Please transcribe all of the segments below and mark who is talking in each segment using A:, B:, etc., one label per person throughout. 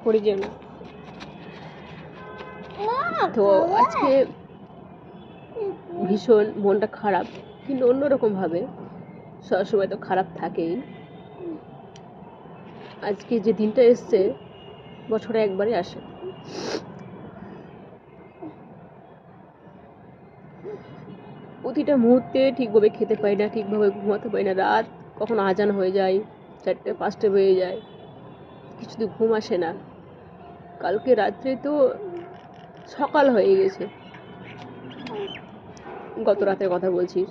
A: পড়ে যেও না। তো আজকে ভীষণ মনটা খারাপ, কিন্তু অন্যরকম ভাবে। সবসময় তো খারাপ থাকেই। আজকে যে দিনটা এসছে বছরে একবারই আসে। প্রতিটা মুহূর্তে ঠিকভাবে খেতে পাই না, ঠিকভাবে ঘুমাতে পারি না। রাত কখনো আজান হয়ে যায়, 4টে 5টে বেজে যায়, কিছুতে ঘুম আসে না। কালকে রাত্রে তো সকাল হয়ে গেছে, গত রাতের কথা বলছি।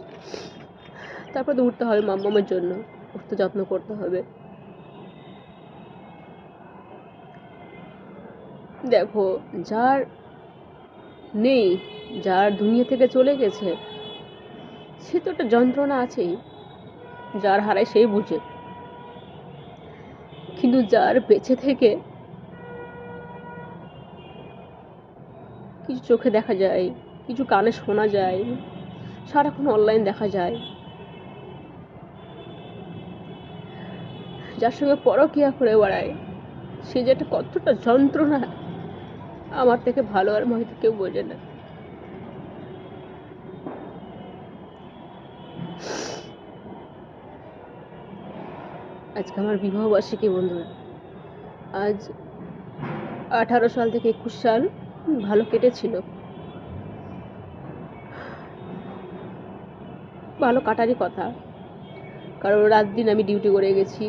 A: তারপর তো উঠতে হবে মাম্মামের জন্য, ওর তো যত্ন করতে হবে। দেখো, যার নেই, যার দুনিয়া থেকে চলে গেছে, সে তো একটা যন্ত্রণা আছেই। যার হারায় সেই বুঝে। কিন্তু যার বেঁচে থেকে কিছু চোখে দেখা যায়, কিছু কানে শোনা যায়, সারাক্ষণ অনলাইন দেখা যায়, যার সঙ্গে পরকীয়া করে বেড়ায়, সে যে একটা কতটা যন্ত্রণা আমার থেকে ভালো আর হয়তো কেউ বোঝে না। আজকে আমার বিবাহ বার্ষিকী বন্ধুরা। আজ 18 সাল থেকে 21 সাল ভালো কেটেছিল, ভালো কাটারই কথা। কারণ রাত দিন আমি ডিউটি করে গেছি,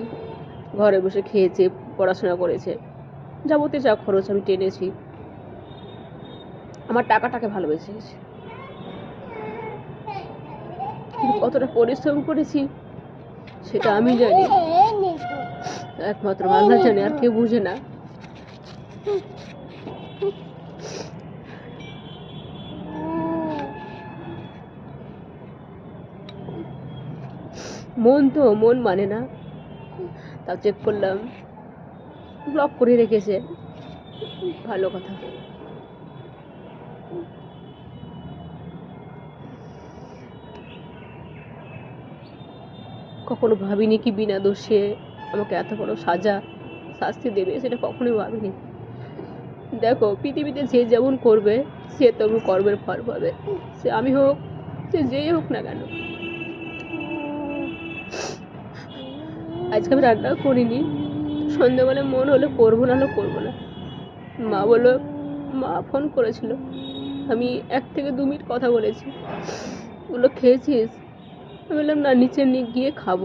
A: ঘরে বসে খেয়েছে, পড়াশোনা করেছে, যাবতীয় যা খরচ আমি টেনেছি। আমার টাকাটাকে ভালোবেসে গেছি, কিন্তু কতটা পরিশ্রম করেছি সেটা আমি জানি, একমাত্র আল্লাহ জানে, আর কেউ বুঝে না। মন মানে না। তাও চেক করলাম, ব্লক করে রেখেছে, ভালো কথা। কখনো ভাবিনি কি বিনা দোষে আমাকে এত বড় শাস্তি দেবে, সেটা কখনোই ভাবিনি। দেখো, পৃথিবীতে যে যেমন করবে সে তেমন কর্মের ফল পাবে, সে আমি হোক, সে যেই হোক না কেন। আজকে আমি রান্নাও করিনি, সন্ধ্যাবেলা মন হলে করবো, না হলে করবো না। মা ফোন করেছিল, আমি 1 থেকে 2 মিনিট কথা বলেছি। বললো খেয়েছিস? আমি বললাম না, নিচে গিয়ে খাবো।